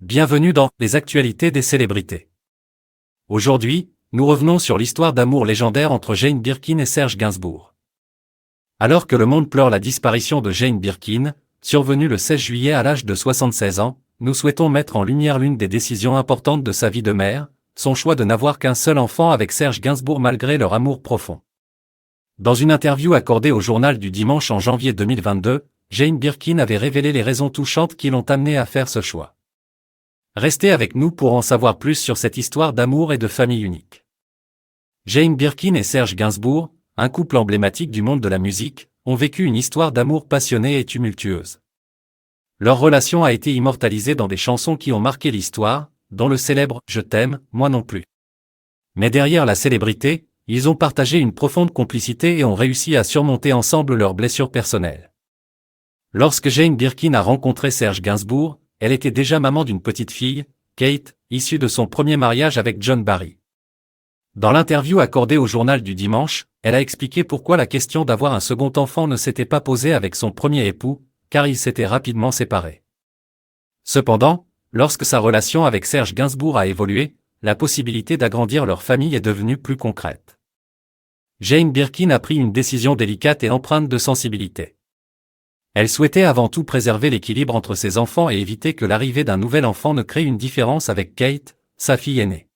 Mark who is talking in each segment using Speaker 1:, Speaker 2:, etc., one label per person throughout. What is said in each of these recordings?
Speaker 1: Bienvenue dans les actualités des célébrités. Aujourd'hui, nous revenons sur l'histoire d'amour légendaire entre Jane Birkin et Serge Gainsbourg. Alors que le monde pleure la disparition de Jane Birkin, survenue le 16 juillet à l'âge de 76 ans, nous souhaitons mettre en lumière l'une des décisions importantes de sa vie de mère, son choix de n'avoir qu'un seul enfant avec Serge Gainsbourg malgré leur amour profond. Dans une interview accordée au Journal du Dimanche en janvier 2022, Jane Birkin avait révélé les raisons touchantes qui l'ont amenée à faire ce choix. Restez avec nous pour en savoir plus sur cette histoire d'amour et de famille unique. Jane Birkin et Serge Gainsbourg, un couple emblématique du monde de la musique, ont vécu une histoire d'amour passionnée et tumultueuse. Leur relation a été immortalisée dans des chansons qui ont marqué l'histoire, dont le célèbre « Je t'aime, moi non plus ». Mais derrière la célébrité, ils ont partagé une profonde complicité et ont réussi à surmonter ensemble leurs blessures personnelles. Lorsque Jane Birkin a rencontré Serge Gainsbourg, elle était déjà maman d'une petite fille, Kate, issue de son premier mariage avec John Barry. Dans l'interview accordée au Journal du Dimanche, elle a expliqué pourquoi la question d'avoir un second enfant ne s'était pas posée avec son premier époux, car ils s'étaient rapidement séparés. Cependant, lorsque sa relation avec Serge Gainsbourg a évolué, la possibilité d'agrandir leur famille est devenue plus concrète. Jane Birkin a pris une décision délicate et empreinte de sensibilité. Elle souhaitait avant tout préserver l'équilibre entre ses enfants et éviter que l'arrivée d'un nouvel enfant ne crée une différence avec Kate, sa fille aînée.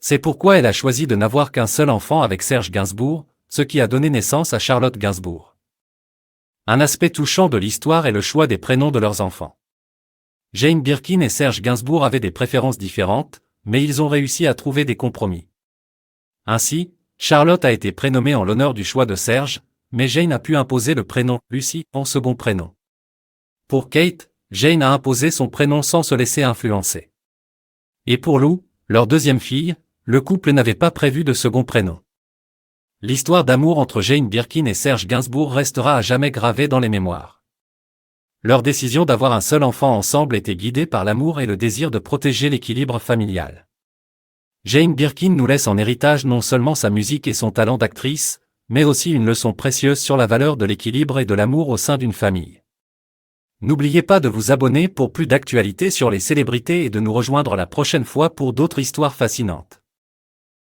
Speaker 1: C'est pourquoi elle a choisi de n'avoir qu'un seul enfant avec Serge Gainsbourg, ce qui a donné naissance à Charlotte Gainsbourg. Un aspect touchant de l'histoire est le choix des prénoms de leurs enfants. Jane Birkin et Serge Gainsbourg avaient des préférences différentes, mais ils ont réussi à trouver des compromis. Ainsi, Charlotte a été prénommée en l'honneur du choix de Serge, mais Jane a pu imposer le prénom Lucy en second prénom. Pour Kate, Jane a imposé son prénom sans se laisser influencer. Et pour Lou, leur deuxième fille, le couple n'avait pas prévu de second prénom. L'histoire d'amour entre Jane Birkin et Serge Gainsbourg restera à jamais gravée dans les mémoires. Leur décision d'avoir un seul enfant ensemble était guidée par l'amour et le désir de protéger l'équilibre familial. Jane Birkin nous laisse en héritage non seulement sa musique et son talent d'actrice, mais aussi une leçon précieuse sur la valeur de l'équilibre et de l'amour au sein d'une famille. N'oubliez pas de vous abonner pour plus d'actualités sur les célébrités et de nous rejoindre la prochaine fois pour d'autres histoires fascinantes.